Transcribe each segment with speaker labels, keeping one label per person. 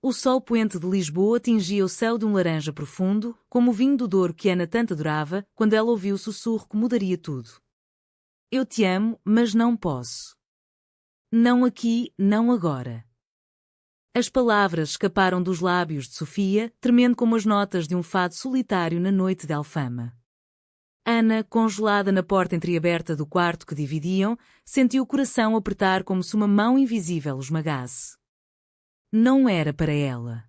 Speaker 1: o sol poente de Lisboa tingia o céu de um laranja profundo, como o vinho do Douro que Ana tanto adorava, quando ela ouviu o sussurro que mudaria tudo. Eu te amo, mas não posso. Não aqui, não agora. As palavras escaparam dos lábios de Sofia, tremendo como as notas de um fado solitário na noite de Alfama. Ana, congelada na porta entreaberta do quarto que dividiam, sentiu o coração apertar como se uma mão invisível o esmagasse. Não era para ela.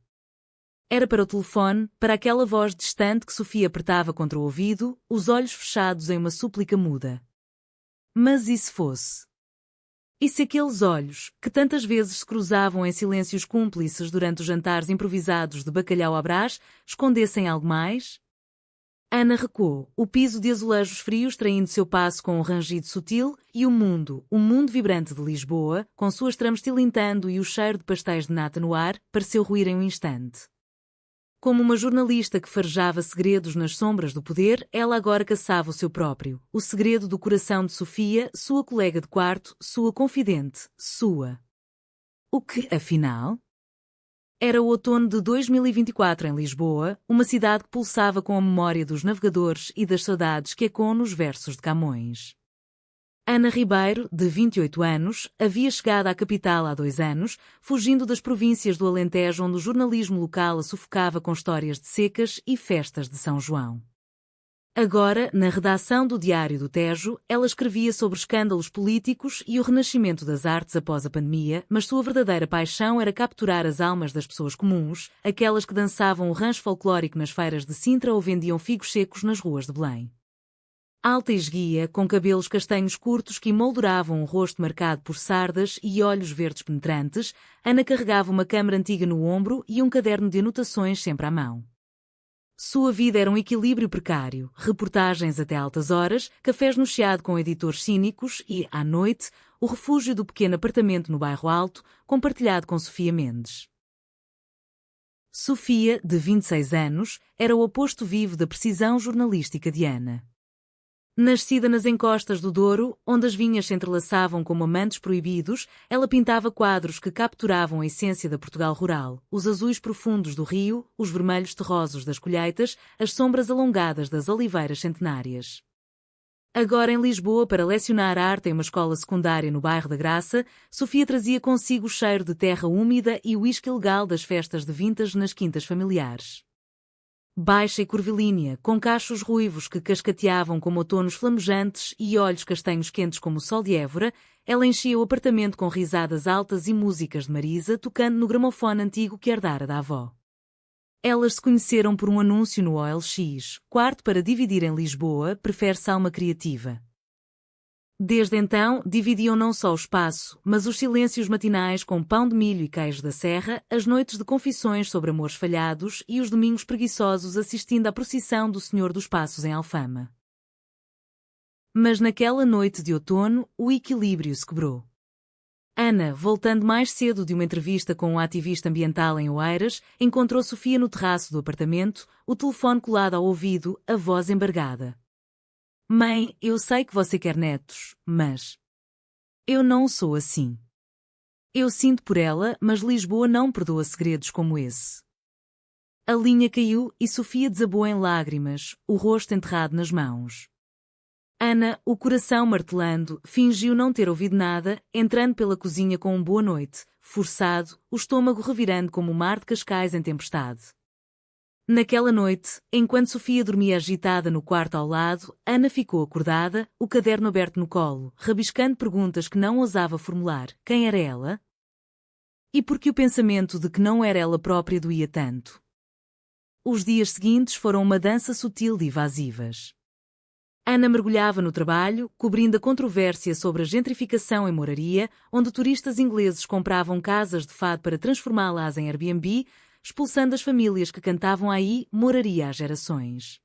Speaker 1: Era para o telefone, para aquela voz distante que Sofia apertava contra o ouvido, os olhos fechados em uma súplica muda. Mas e se fosse? E se aqueles olhos, que tantas vezes se cruzavam em silêncios cúmplices durante os jantares improvisados de bacalhau à Brás, escondessem algo mais? Ana recuou, o piso de azulejos frios traindo seu passo com um rangido sutil, e o mundo vibrante de Lisboa, com suas tramas tilintando e o cheiro de pastéis de nata no ar, pareceu ruir em um instante. Como uma jornalista que farejava segredos nas sombras do poder, ela agora caçava o seu próprio, o segredo do coração de Sofia, sua colega de quarto, sua confidente, sua. O que, afinal? Era o outono de 2024 em Lisboa, uma cidade que pulsava com a memória dos navegadores e das saudades que ecoam nos versos de Camões. Ana Ribeiro, de 28 anos, havia chegado à capital há 2 anos, fugindo das províncias do Alentejo onde o jornalismo local a sufocava com histórias de secas e festas de São João. Agora, na redação do Diário do Tejo, ela escrevia sobre escândalos políticos e o renascimento das artes após a pandemia, mas sua verdadeira paixão era capturar as almas das pessoas comuns, aquelas que dançavam o rancho folclórico nas feiras de Sintra ou vendiam figos secos nas ruas de Belém. Alta e esguia, com cabelos castanhos curtos que emolduravam um rosto marcado por sardas e olhos verdes penetrantes, Ana carregava uma câmara antiga no ombro e um caderno de anotações sempre à mão. Sua vida era um equilíbrio precário, reportagens até altas horas, cafés no Chiado com editores cínicos e, à noite, o refúgio do pequeno apartamento no bairro Alto, compartilhado com Sofia Mendes. Sofia, de 26 anos, era o oposto vivo da precisão jornalística de Ana. Nascida nas encostas do Douro, onde as vinhas se entrelaçavam como amantes proibidos, ela pintava quadros que capturavam a essência da Portugal rural, os azuis profundos do rio, os vermelhos terrosos das colheitas, as sombras alongadas das oliveiras centenárias. Agora em Lisboa para lecionar arte em uma escola secundária no bairro da Graça, Sofia trazia consigo o cheiro de terra úmida e o uísque legal das festas de vintage nas quintas familiares. Baixa e curvilínea, com cachos ruivos que cascateavam como outonos flamejantes e olhos castanhos quentes como o sol de Évora, ela enchia o apartamento com risadas altas e músicas de Marisa tocando no gramofone antigo que herdara da avó. Elas se conheceram por um anúncio no OLX, quarto para dividir em Lisboa, prefere-se alma criativa. Desde então, dividiam não só o espaço, mas os silêncios matinais com pão de milho e queijo da serra, as noites de confissões sobre amores falhados e os domingos preguiçosos assistindo à procissão do Senhor dos Passos em Alfama. Mas naquela noite de outono, o equilíbrio se quebrou. Ana, voltando mais cedo de uma entrevista com um ativista ambiental em Oeiras, encontrou Sofia no terraço do apartamento, o telefone colado ao ouvido, a voz embargada. Mãe, eu sei que você quer netos, mas... eu não sou assim. Eu sinto por ela, mas Lisboa não perdoa segredos como esse. A linha caiu e Sofia desabou em lágrimas, o rosto enterrado nas mãos. Ana, o coração martelando, fingiu não ter ouvido nada, entrando pela cozinha com um boa noite, forçado, o estômago revirando como o mar de Cascais em tempestade. Naquela noite, enquanto Sofia dormia agitada no quarto ao lado, Ana ficou acordada, o caderno aberto no colo, rabiscando perguntas que não ousava formular. Quem era ela? E por que o pensamento de que não era ela própria doía tanto? Os dias seguintes foram uma dança sutil de evasivas. Ana mergulhava no trabalho, cobrindo a controvérsia sobre a gentrificação em Moraria, onde turistas ingleses compravam casas de fado para transformá-las em Airbnb, expulsando as famílias que cantavam aí Moraria há gerações.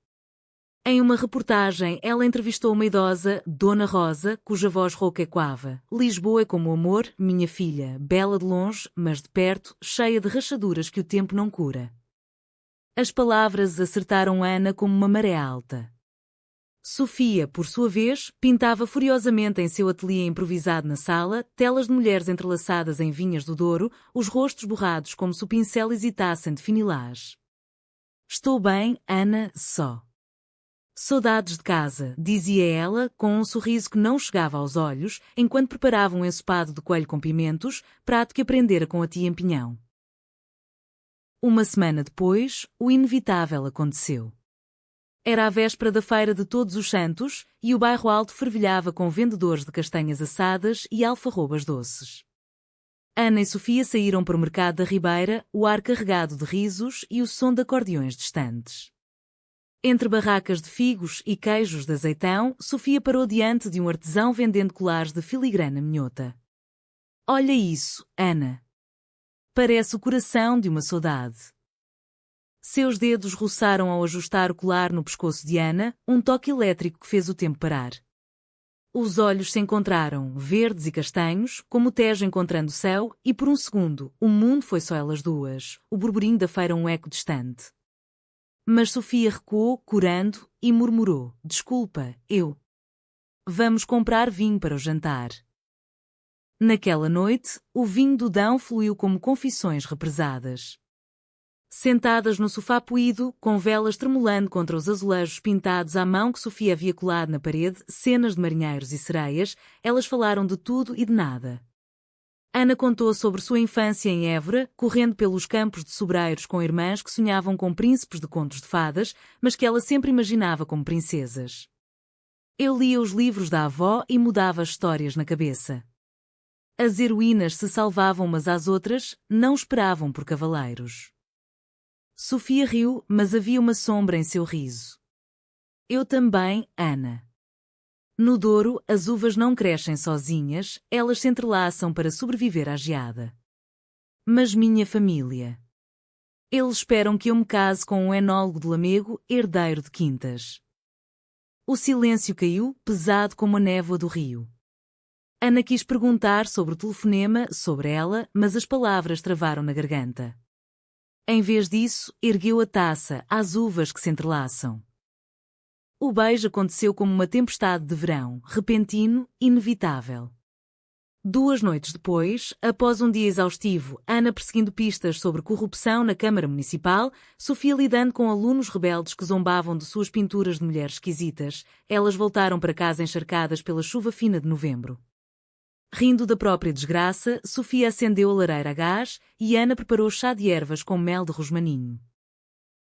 Speaker 1: Em uma reportagem, ela entrevistou uma idosa, Dona Rosa, cuja voz rouca ecoava. Lisboa é como o amor, minha filha, bela de longe, mas de perto, cheia de rachaduras que o tempo não cura. As palavras acertaram Ana como uma maré alta. Sofia, por sua vez, pintava furiosamente em seu ateliê improvisado na sala, telas de mulheres entrelaçadas em vinhas do Douro, os rostos borrados como se o pincel hesitasse em defini-las. Estou bem, Ana, só. Saudades de casa, dizia ela, com um sorriso que não chegava aos olhos, enquanto preparava um ensopado de coelho com pimentos, prato que aprendera com a tia em Pinhão. Uma semana depois, o inevitável aconteceu. Era a véspera da Feira de Todos os Santos, e o bairro Alto fervilhava com vendedores de castanhas assadas e alfarrobas doces. Ana e Sofia saíram para o mercado da Ribeira, o ar carregado de risos e o som de acordeões distantes. Entre barracas de figos e queijos de azeitão, Sofia parou diante de um artesão vendendo colares de filigrana minhota. Olha isso, Ana! Parece o coração de uma saudade. Seus dedos roçaram ao ajustar o colar no pescoço de Ana, um toque elétrico que fez o tempo parar. Os olhos se encontraram, verdes e castanhos, como o Tejo encontrando o céu, e por um segundo, o mundo foi só elas duas, o burburinho da feira um eco distante. Mas Sofia recuou, corando, e murmurou, desculpa, eu. Vamos comprar vinho para o jantar. Naquela noite, o vinho do Dão fluiu como confissões represadas. Sentadas no sofá poído, com velas tremulando contra os azulejos pintados à mão que Sofia havia colado na parede, cenas de marinheiros e sereias, elas falaram de tudo e de nada. Ana contou sobre sua infância em Évora, correndo pelos campos de sobreiros com irmãs que sonhavam com príncipes de contos de fadas, mas que ela sempre imaginava como princesas. Eu lia os livros da avó e mudava as histórias na cabeça. As heroínas se salvavam umas às outras, não esperavam por cavaleiros. Sofia riu, mas havia uma sombra em seu riso. Eu também, Ana. No Douro, as uvas não crescem sozinhas, elas se entrelaçam para sobreviver à geada. Mas minha família. Eles esperam que eu me case com um enólogo de Lamego, herdeiro de quintas. O silêncio caiu, pesado como a névoa do rio. Ana quis perguntar sobre o telefonema, sobre ela, mas as palavras travaram na garganta. Em vez disso, ergueu a taça, às uvas que se entrelaçam. O beijo aconteceu como uma tempestade de verão, repentino, inevitável. 2 noites depois, após um dia exaustivo, Ana perseguindo pistas sobre corrupção na Câmara Municipal, Sofia lidando com alunos rebeldes que zombavam de suas pinturas de mulheres esquisitas, elas voltaram para casa encharcadas pela chuva fina de novembro. Rindo da própria desgraça, Sofia acendeu a lareira a gás e Ana preparou chá de ervas com mel de rosmaninho.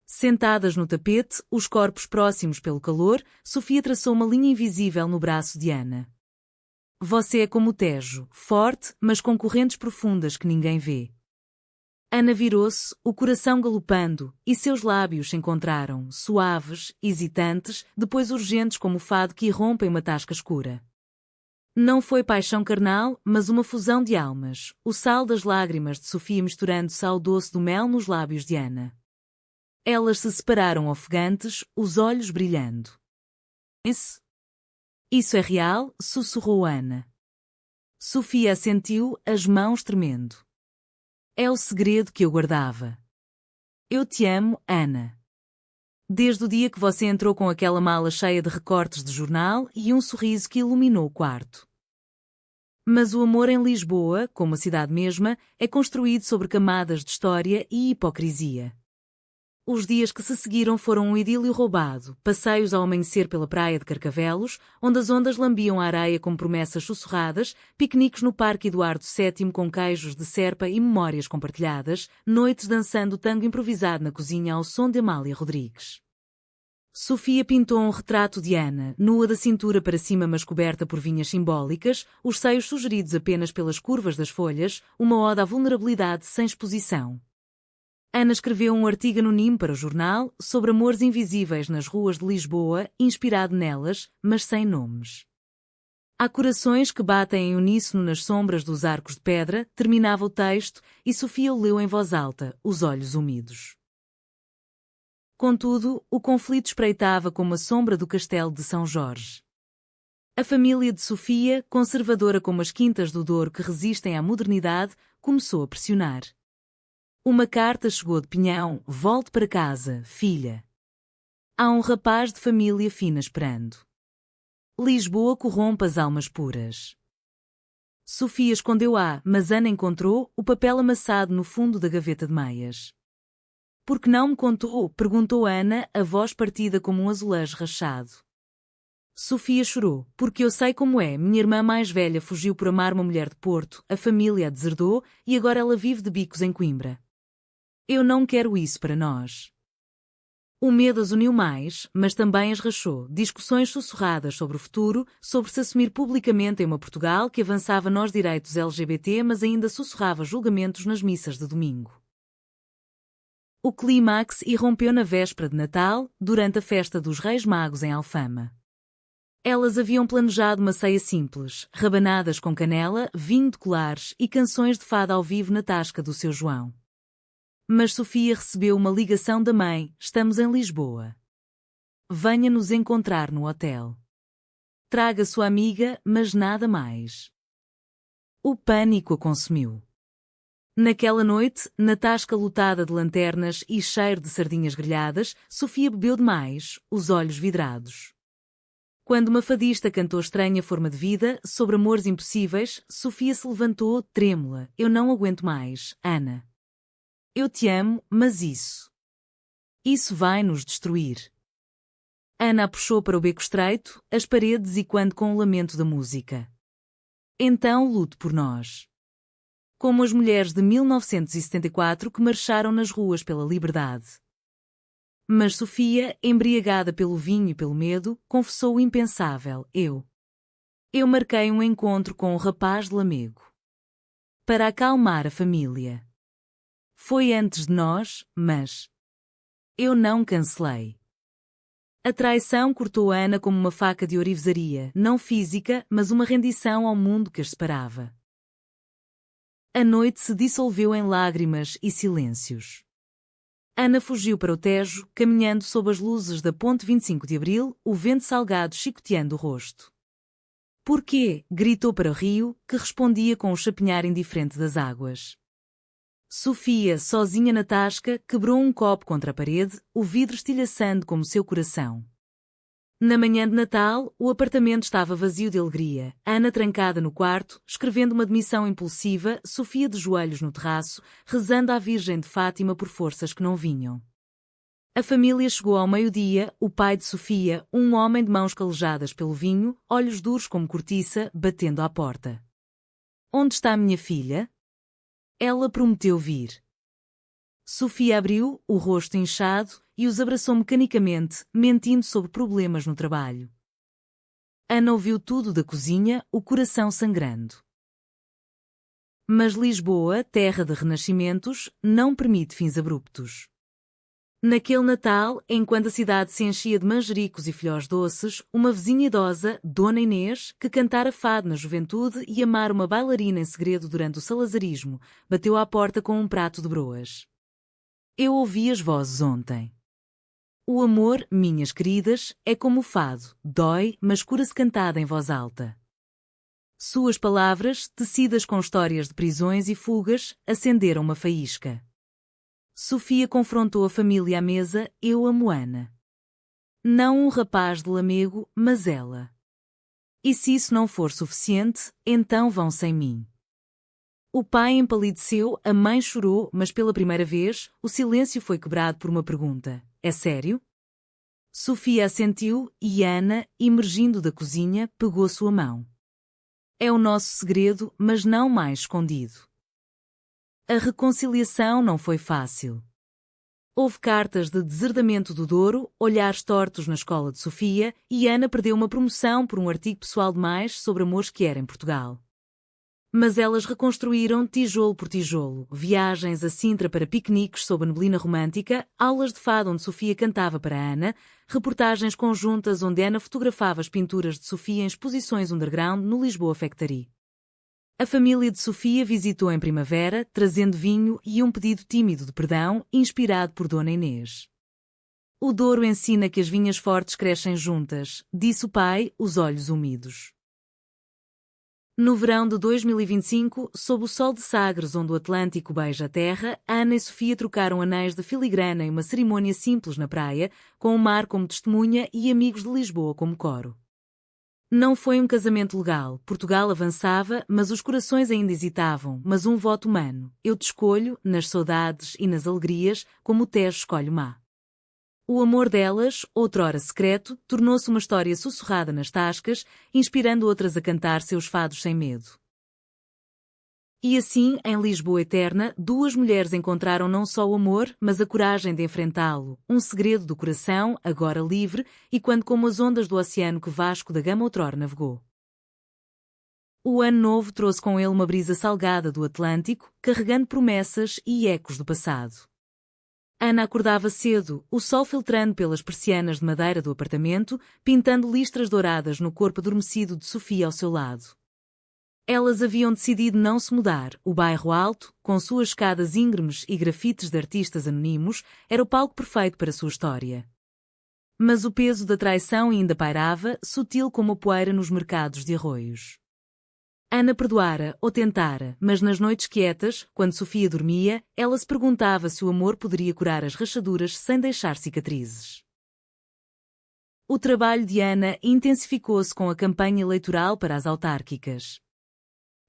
Speaker 1: Sentadas no tapete, os corpos próximos pelo calor, Sofia traçou uma linha invisível no braço de Ana. Você é como o Tejo, forte, mas com correntes profundas que ninguém vê. Ana virou-se, o coração galopando, e seus lábios se encontraram, suaves, hesitantes, depois urgentes como o fado que irrompe em uma tasca escura. Não foi paixão carnal, mas uma fusão de almas, o sal das lágrimas de Sofia misturando-se ao doce do mel nos lábios de Ana. Elas se separaram ofegantes, os olhos brilhando. Isso é real, sussurrou Ana. Sofia assentiu, as mãos tremendo. É o segredo que eu guardava. Eu te amo, Ana. Desde o dia que você entrou com aquela mala cheia de recortes de jornal e um sorriso que iluminou o quarto. Mas o amor em Lisboa, como a cidade mesma, é construído sobre camadas de história e hipocrisia. Os dias que se seguiram foram um idílio roubado, passeios ao amanhecer pela praia de Carcavelos, onde as ondas lambiam a areia com promessas sussurradas, piqueniques no Parque Eduardo VII com queijos de serpa e memórias compartilhadas, noites dançando tango improvisado na cozinha ao som de Amália Rodrigues. Sofia pintou um retrato de Ana, nua da cintura para cima mas coberta por vinhas simbólicas, os seios sugeridos apenas pelas curvas das folhas, uma ode à vulnerabilidade sem exposição. Ana escreveu um artigo anónimo para o jornal sobre amores invisíveis nas ruas de Lisboa, inspirado nelas, mas sem nomes. Há corações que batem em uníssono nas sombras dos arcos de pedra, terminava o texto, e Sofia o leu em voz alta, os olhos úmidos. Contudo, o conflito espreitava como a sombra do castelo de São Jorge. A família de Sofia, conservadora como as quintas do Douro que resistem à modernidade, começou a pressionar. Uma carta chegou de Pinhão, volte para casa, filha. Há um rapaz de família fina esperando. Lisboa corrompe as almas puras. Sofia escondeu-a, mas Ana encontrou o papel amassado no fundo da gaveta de meias. Por que não me contou? Perguntou Ana, a voz partida como um azulejo rachado. Sofia chorou, porque eu sei como é. Minha irmã mais velha fugiu por amar uma mulher de Porto, a família a deserdou e agora ela vive de bicos em Coimbra. Eu não quero isso para nós. O medo as uniu mais, mas também as rachou. Discussões sussurradas sobre o futuro, sobre se assumir publicamente em uma Portugal que avançava nos direitos LGBT, mas ainda sussurrava julgamentos nas missas de domingo. O clímax irrompeu na véspera de Natal, durante a festa dos Reis Magos em Alfama. Elas haviam planejado uma ceia simples, rabanadas com canela, vinho de colares e canções de fado ao vivo na tasca do seu João. Mas Sofia recebeu uma ligação da mãe: estamos em Lisboa. Venha nos encontrar no hotel. Traga sua amiga, mas nada mais. O pânico a consumiu. Naquela noite, na tasca lotada de lanternas e cheiro de sardinhas grelhadas, Sofia bebeu demais, os olhos vidrados. Quando uma fadista cantou Estranha Forma de Vida, sobre amores impossíveis, Sofia se levantou, trêmula. Eu não aguento mais, Ana. Eu te amo, mas isso vai nos destruir. Ana a puxou para o beco estreito, as paredes e quando com o lamento da música. Então lute por nós. Como as mulheres de 1974 que marcharam nas ruas pela liberdade. Mas Sofia, embriagada pelo vinho e pelo medo, confessou o impensável: Eu marquei um encontro com o rapaz de Lamego. Para acalmar a família. Foi antes de nós, mas eu não cancelei. A traição cortou Ana como uma faca de ourivesaria, não física, mas uma rendição ao mundo que as separava. A noite se dissolveu em lágrimas e silêncios. Ana fugiu para o Tejo, caminhando sob as luzes da Ponte 25 de Abril, o vento salgado chicoteando o rosto. Porquê? Gritou para o rio, que respondia com o chapinhar indiferente das águas. Sofia, sozinha na tasca, quebrou um copo contra a parede, o vidro estilhaçando como seu coração. Na manhã de Natal, o apartamento estava vazio de alegria. Ana trancada no quarto, escrevendo uma demissão impulsiva, Sofia de joelhos no terraço, rezando à Virgem de Fátima por forças que não vinham. A família chegou ao meio-dia, o pai de Sofia, um homem de mãos calejadas pelo vinho, olhos duros como cortiça, batendo à porta. Onde está minha filha? Ela prometeu vir. Sofia abriu, o rosto inchado, e os abraçou mecanicamente, mentindo sobre problemas no trabalho. Ana ouviu tudo da cozinha, o coração sangrando. Mas Lisboa, terra de renascimentos, não permite fins abruptos. Naquele Natal, enquanto a cidade se enchia de manjericos e filhós doces, uma vizinha idosa, Dona Inês, que cantara fado na juventude e amara uma bailarina em segredo durante o salazarismo, bateu à porta com um prato de broas. Eu ouvi as vozes ontem. O amor, minhas queridas, é como o fado, dói, mas cura-se cantada em voz alta. Suas palavras, tecidas com histórias de prisões e fugas, acenderam uma faísca. Sofia confrontou a família à mesa: eu amo Ana. Não um rapaz de Lamego, mas ela. E se isso não for suficiente, então vão sem mim. O pai empalideceu, a mãe chorou, mas pela primeira vez, o silêncio foi quebrado por uma pergunta: é sério? Sofia assentiu, e Ana, emergindo da cozinha, pegou sua mão. É o nosso segredo, mas não mais escondido. A reconciliação não foi fácil. Houve cartas de deserdamento do Douro, olhares tortos na escola de Sofia, e Ana perdeu uma promoção por um artigo pessoal demais sobre amores que era em Portugal. Mas elas reconstruíram tijolo por tijolo, viagens a Sintra para piqueniques sob a neblina romântica, aulas de fado onde Sofia cantava para Ana, reportagens conjuntas onde Ana fotografava as pinturas de Sofia em exposições underground no Lisboa Factory. A família de Sofia visitou em primavera, trazendo vinho e um pedido tímido de perdão, inspirado por Dona Inês. O Douro ensina que as vinhas fortes crescem juntas, disse o pai, os olhos úmidos. No verão de 2025, sob o sol de Sagres onde o Atlântico beija a terra, Ana e Sofia trocaram anéis de filigrana em uma cerimônia simples na praia, com o mar como testemunha e amigos de Lisboa como coro. Não foi um casamento legal. Portugal avançava, mas os corações ainda hesitavam. Mas um voto humano. Eu te escolho, nas saudades e nas alegrias, como o Tejo escolhe o mar. O amor delas, outrora secreto, tornou-se uma história sussurrada nas tascas, inspirando outras a cantar seus fados sem medo. E assim, em Lisboa eterna, duas mulheres encontraram não só o amor, mas a coragem de enfrentá-lo, um segredo do coração, agora livre, e quando como as ondas do oceano que Vasco da Gama outrora navegou. O ano novo trouxe com ele uma brisa salgada do Atlântico, carregando promessas e ecos do passado. Ana acordava cedo, o sol filtrando pelas persianas de madeira do apartamento, pintando listras douradas no corpo adormecido de Sofia ao seu lado. Elas haviam decidido não se mudar. O bairro alto, com suas escadas íngremes e grafites de artistas anónimos, era o palco perfeito para sua história. Mas o peso da traição ainda pairava, sutil como a poeira nos mercados de arroios. Ana perdoara, ou tentara, mas nas noites quietas, quando Sofia dormia, ela se perguntava se o amor poderia curar as rachaduras sem deixar cicatrizes. O trabalho de Ana intensificou-se com a campanha eleitoral para as autárquicas.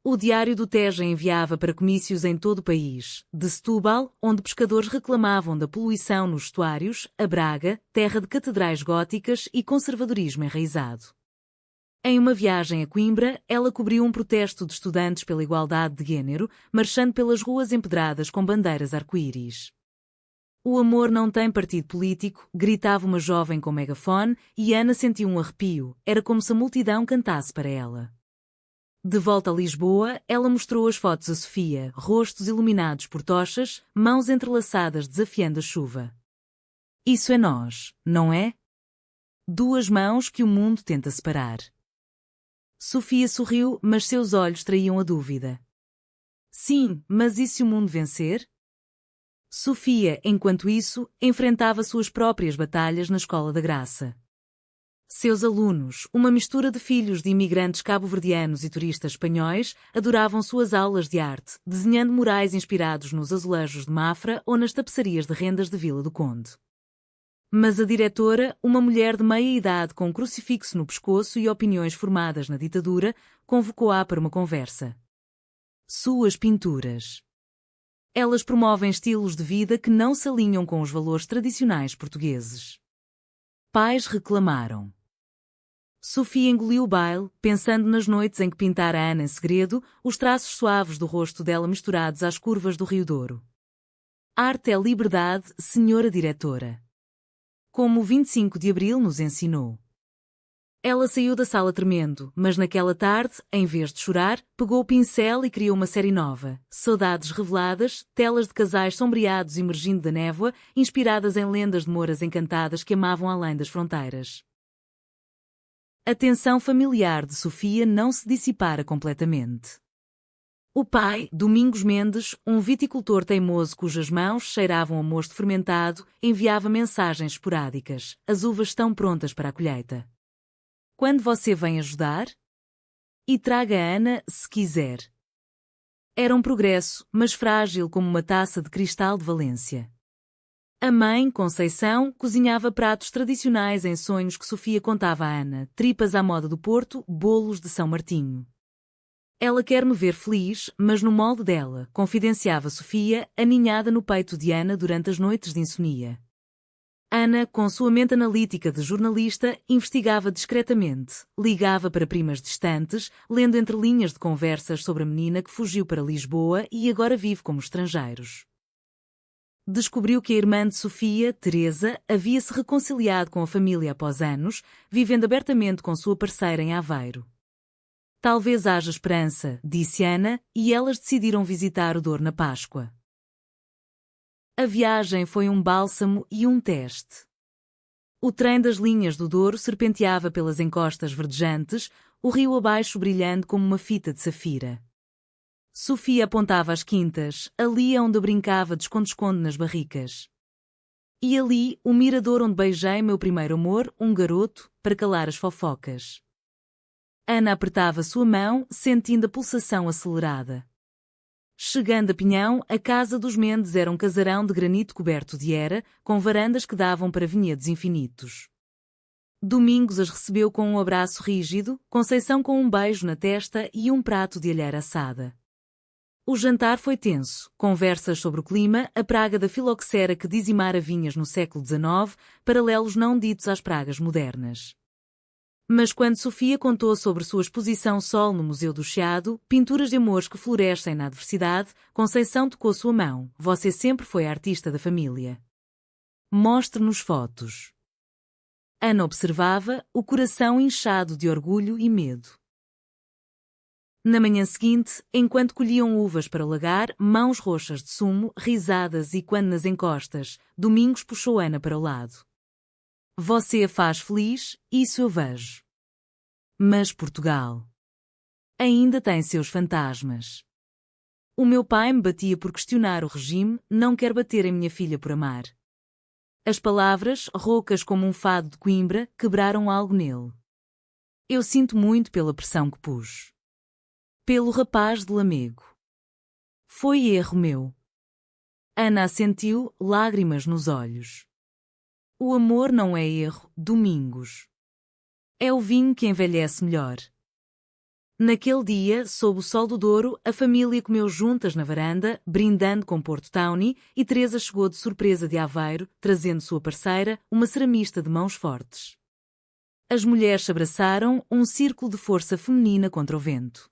Speaker 1: O Diário do Tejo enviava para comícios em todo o país, de Setúbal, onde pescadores reclamavam da poluição nos estuários, a Braga, terra de catedrais góticas e conservadorismo enraizado. Em uma viagem a Coimbra, ela cobriu um protesto de estudantes pela igualdade de gênero, marchando pelas ruas empedradas com bandeiras arco-íris. O amor não tem partido político, gritava uma jovem com megafone, e Ana sentiu um arrepio, era como se a multidão cantasse para ela. De volta a Lisboa, ela mostrou as fotos a Sofia, rostos iluminados por tochas, mãos entrelaçadas desafiando a chuva. Isso é nós, não é? Duas mãos que o mundo tenta separar. Sofia sorriu, mas seus olhos traíam a dúvida. Sim, mas e se o mundo vencer? Sofia, enquanto isso, enfrentava suas próprias batalhas na Escola da Graça. Seus alunos, uma mistura de filhos de imigrantes cabo-verdianos e turistas espanhóis, adoravam suas aulas de arte, desenhando murais inspirados nos azulejos de Mafra ou nas tapeçarias de rendas de Vila do Conde. Mas a diretora, uma mulher de meia-idade com um crucifixo no pescoço e opiniões formadas na ditadura, convocou-a para uma conversa. Suas pinturas. Elas promovem estilos de vida que não se alinham com os valores tradicionais portugueses. Pais reclamaram. Sofia engoliu o baile, pensando nas noites em que pintara a Ana em segredo, os traços suaves do rosto dela misturados às curvas do Rio Douro. Arte é liberdade, senhora diretora. Como o 25 de Abril nos ensinou. Ela saiu da sala tremendo, mas naquela tarde, em vez de chorar, pegou o pincel e criou uma série nova. Saudades reveladas, telas de casais sombreados emergindo da névoa, inspiradas em lendas de mouras encantadas que amavam além das fronteiras. A tensão familiar de Sofia não se dissipara completamente. O pai, Domingos Mendes, um viticultor teimoso cujas mãos cheiravam a mosto fermentado, enviava mensagens esporádicas. As uvas estão prontas para a colheita. Quando você vem ajudar? E traga a Ana, se quiser. Era um progresso, mas frágil como uma taça de cristal de Valência. A mãe, Conceição, cozinhava pratos tradicionais em sonhos que Sofia contava a Ana, tripas à moda do Porto, bolos de São Martinho. Ela quer me ver feliz, mas no molde dela, confidenciava Sofia, aninhada no peito de Ana durante as noites de insonia. Ana, com sua mente analítica de jornalista, investigava discretamente, ligava para primas distantes, lendo entre linhas de conversas sobre a menina que fugiu para Lisboa e agora vive como estrangeiros. Descobriu que a irmã de Sofia, Teresa, havia se reconciliado com a família após anos, vivendo abertamente com sua parceira em Aveiro. Talvez haja esperança, disse Ana, e elas decidiram visitar o Douro na Páscoa. A viagem foi um bálsamo e um teste. O trem das linhas do Douro serpenteava pelas encostas verdejantes, o rio abaixo brilhando como uma fita de safira. Sofia apontava as quintas, ali onde brincava de esconde-esconde nas barricas. E ali, o mirador onde beijei meu primeiro amor, um garoto, para calar as fofocas. Ana apertava sua mão, sentindo a pulsação acelerada. Chegando a Pinhão, a casa dos Mendes era um casarão de granito coberto de era, com varandas que davam para vinhedos infinitos. Domingos as recebeu com um abraço rígido, Conceição com um beijo na testa e um prato de alheira assada. O jantar foi tenso, conversas sobre o clima, a praga da filoxera que dizimara vinhas no século XIX, paralelos não ditos às pragas modernas. Mas quando Sofia contou sobre sua exposição Sol no Museu do Chiado, pinturas de amores que florescem na adversidade, Conceição tocou sua mão. Você sempre foi a artista da família. Mostre-nos fotos. Ana observava, o coração inchado de orgulho e medo. Na manhã seguinte, enquanto colhiam uvas para o lagar, mãos roxas de sumo, risadas e quando nas encostas, Domingos puxou Ana para o lado. Você a faz feliz, isso eu vejo. Mas Portugal ainda tem seus fantasmas. O meu pai me batia por questionar o regime, não quer bater em minha filha por amar. As palavras, roucas como um fado de Coimbra, quebraram algo nele. Eu sinto muito pela pressão que pus. Pelo rapaz de Lamego. Foi erro meu. Ana assentiu, lágrimas nos olhos. O amor não é erro, Domingos. É o vinho que envelhece melhor. Naquele dia, sob o sol do Douro, a família comeu juntas na varanda, brindando com Porto Tawny, e Teresa chegou de surpresa de Aveiro, trazendo sua parceira, uma ceramista de mãos fortes. As mulheres se abraçaram, um círculo de força feminina contra o vento.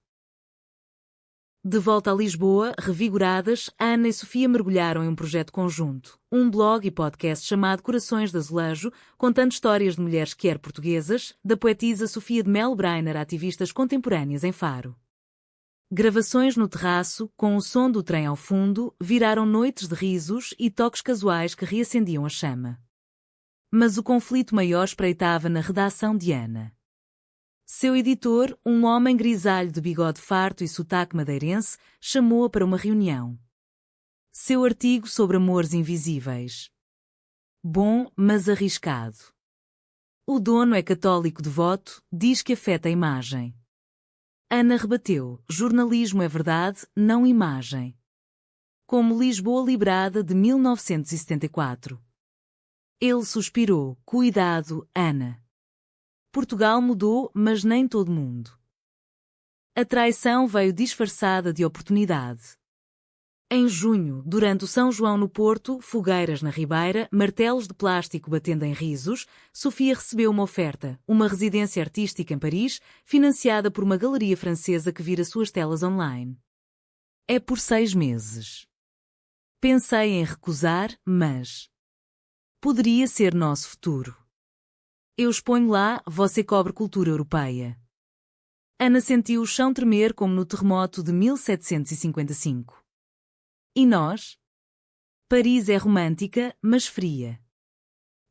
Speaker 1: De volta a Lisboa, revigoradas, Ana e Sofia mergulharam em um projeto conjunto, um blog e podcast chamado Corações de Azulejo, contando histórias de mulheres quer portuguesas, da poetisa Sofia de Melo Brainer a ativistas contemporâneas em Faro. Gravações no terraço, com o som do trem ao fundo, viraram noites de risos e toques casuais que reacendiam a chama. Mas o conflito maior espreitava na redação de Ana. Seu editor, um homem grisalho de bigode farto e sotaque madeirense, chamou-a para uma reunião. Seu artigo sobre amores invisíveis. Bom, mas arriscado. O dono é católico devoto, diz que afeta a imagem. Ana rebateu, jornalismo é verdade, não imagem. Como Lisboa Librada de 1974. Ele suspirou, cuidado, Ana. Portugal mudou, mas nem todo mundo. A traição veio disfarçada de oportunidade. Em junho, durante o São João no Porto, fogueiras na Ribeira, martelos de plástico batendo em risos, Sofia recebeu uma oferta, uma residência artística em Paris, financiada por uma galeria francesa que vira suas telas online. É por 6 meses. Pensei em recusar, mas poderia ser nosso futuro. Eu exponho lá, você cobre cultura europeia. Ana sentiu o chão tremer como no terremoto de 1755. E nós? Paris é romântica, mas fria.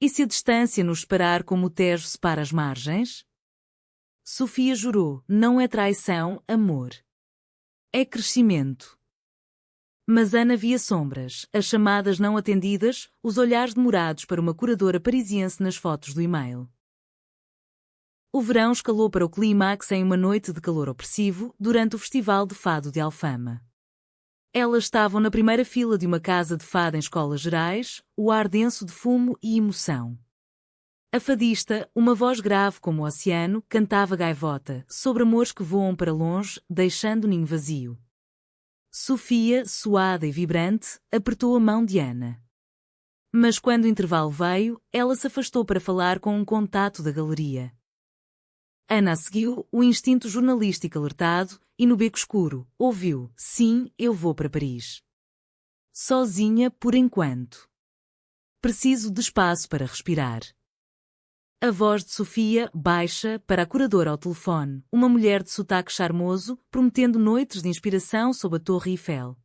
Speaker 1: E se a distância nos separar como o Tejo separa as margens? Sofia jurou, não é traição, amor. É crescimento. Mas Ana via sombras, as chamadas não atendidas, os olhares demorados para uma curadora parisiense nas fotos do e-mail. O verão escalou para o clímax em uma noite de calor opressivo, durante o Festival de Fado de Alfama. Elas estavam na primeira fila de uma casa de fado em escolas gerais, o ar denso de fumo e emoção. A fadista, uma voz grave como o oceano, cantava gaivota, sobre amores que voam para longe, deixando o ninho vazio. Sofia, suada e vibrante, apertou a mão de Ana. Mas quando o intervalo veio, ela se afastou para falar com um contato da galeria. Ana seguiu, o instinto jornalístico alertado, e no beco escuro, ouviu, sim, eu vou para Paris. Sozinha, por enquanto. Preciso de espaço para respirar. A voz de Sofia, baixa, para a curadora ao telefone, uma mulher de sotaque charmoso, prometendo noites de inspiração sob a Torre Eiffel.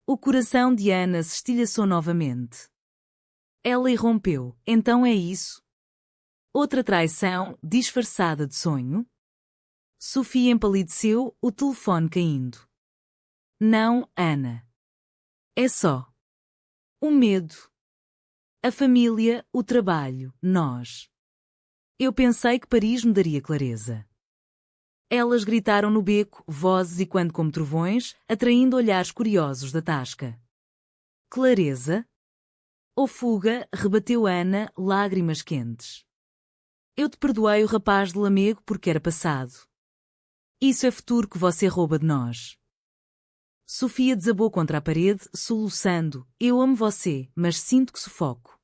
Speaker 1: O coração de Ana se estilhaçou novamente. Ela irrompeu, então é isso? Outra traição, disfarçada de sonho? Sofia empalideceu, o telefone caindo. Não, Ana. É só o medo. A família, o trabalho, nós. Eu pensei que Paris me daria clareza. Elas gritaram no beco, vozes e quando como trovões, atraindo olhares curiosos da tasca. Clareza? Ou fuga, rebateu Ana, lágrimas quentes. Eu te perdoei o rapaz de Lamego porque era passado. Isso é futuro que você rouba de nós. Sofia desabou contra a parede, soluçando: eu amo você, mas sinto que sufoco.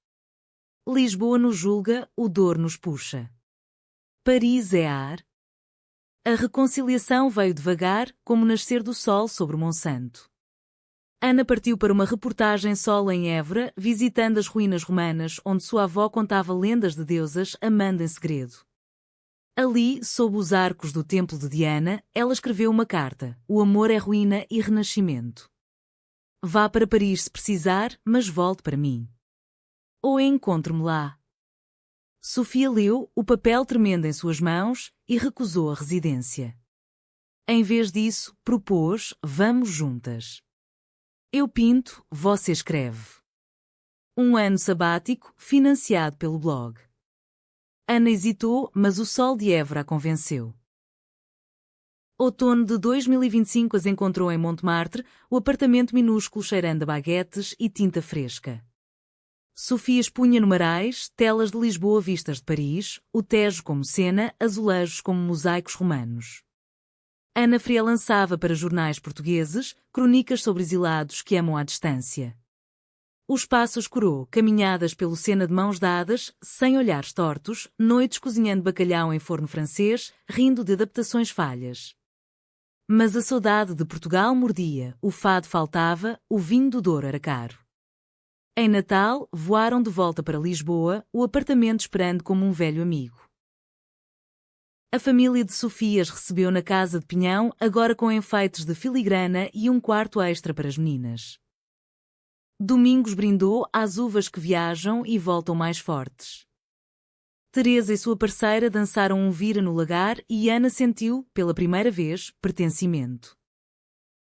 Speaker 1: Lisboa nos julga, o Douro nos puxa. Paris é ar. A reconciliação veio devagar, como nascer do sol sobre o Monsanto. Ana partiu para uma reportagem solo em Évora, visitando as ruínas romanas onde sua avó contava lendas de deusas amando em segredo. Ali, sob os arcos do templo de Diana, ela escreveu uma carta: o amor é ruína e renascimento. Vá para Paris se precisar, mas volte para mim. Ou encontre-me lá. Sofia leu, o papel tremendo em suas mãos, e recusou a residência. Em vez disso, propôs: vamos juntas. Eu pinto, você escreve. Um ano sabático, financiado pelo blog. Ana hesitou, mas o sol de Évora a convenceu. Outono de 2025 as encontrou em Montmartre, o apartamento minúsculo cheirando a baguetes e tinta fresca. Sofia expunha no Marais, telas de Lisboa vistas de Paris, o Tejo como cena, azulejos como mosaicos romanos. Ana Fria lançava para jornais portugueses crônicas sobre exilados que amam à distância. O espaço escurou, caminhadas pelo Sena de mãos dadas, sem olhares tortos, noites cozinhando bacalhau em forno francês, rindo de adaptações falhas. Mas a saudade de Portugal mordia, o fado faltava, o vinho do Douro era caro. Em Natal, voaram de volta para Lisboa, o apartamento esperando como um velho amigo. A família de Sofia as recebeu na casa de Pinhão, agora com enfeites de filigrana e um quarto extra para as meninas. Domingos brindou às uvas que viajam e voltam mais fortes. Teresa e sua parceira dançaram um vira no lagar e Ana sentiu, pela primeira vez, pertencimento.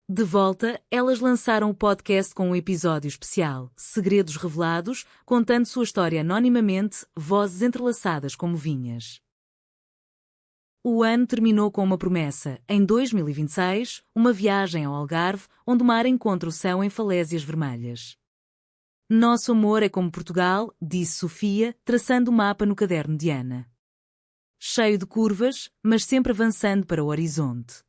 Speaker 1: De volta, elas lançaram o podcast com um episódio especial, Segredos Revelados, contando sua história anonimamente, vozes entrelaçadas como vinhas. O ano terminou com uma promessa, em 2026, uma viagem ao Algarve, onde o mar encontra o céu em falésias vermelhas. Nosso amor é como Portugal, disse Sofia, traçando o mapa no caderno de Ana. Cheio de curvas, mas sempre avançando para o horizonte.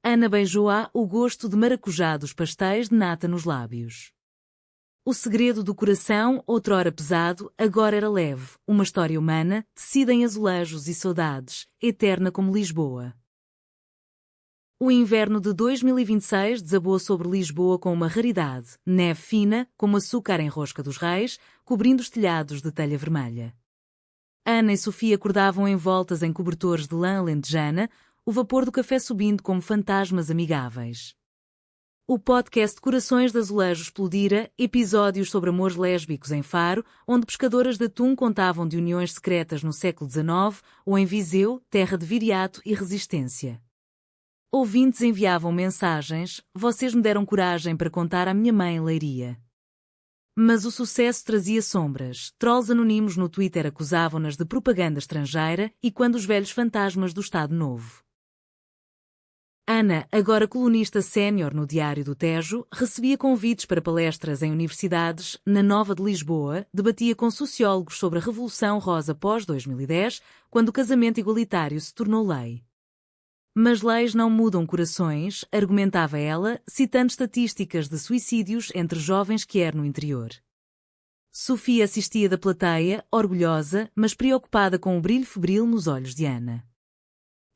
Speaker 1: Ana beijou-a, o gosto de maracujá dos pastéis de nata nos lábios. O segredo do coração, outrora pesado, agora era leve, uma história humana, tecida em azulejos e saudades, eterna como Lisboa. O inverno de 2026 desabou sobre Lisboa com uma raridade, neve fina, como açúcar em rosca dos reis, cobrindo os telhados de telha vermelha. Ana e Sofia acordavam envoltas em cobertores de lã alentejana, o vapor do café subindo como fantasmas amigáveis. O podcast Corações de Azulejo explodira, episódios sobre amores lésbicos em Faro, onde pescadoras de atum contavam de uniões secretas no século XIX, ou em Viseu, terra de viriato e resistência. Ouvintes enviavam mensagens: vocês me deram coragem para contar à minha mãe em Leiria. Mas o sucesso trazia sombras, trolls anónimos no Twitter acusavam-nas de propaganda estrangeira e quando os velhos fantasmas do Estado Novo. Ana, agora colunista sénior no Diário do Tejo, recebia convites para palestras em universidades, na Nova de Lisboa, debatia com sociólogos sobre a Revolução Rosa pós-2010, quando o casamento igualitário se tornou lei. Mas leis não mudam corações, argumentava ela, citando estatísticas de suicídios entre jovens que eram no interior. Sofia assistia da plateia, orgulhosa, mas preocupada com o brilho febril nos olhos de Ana.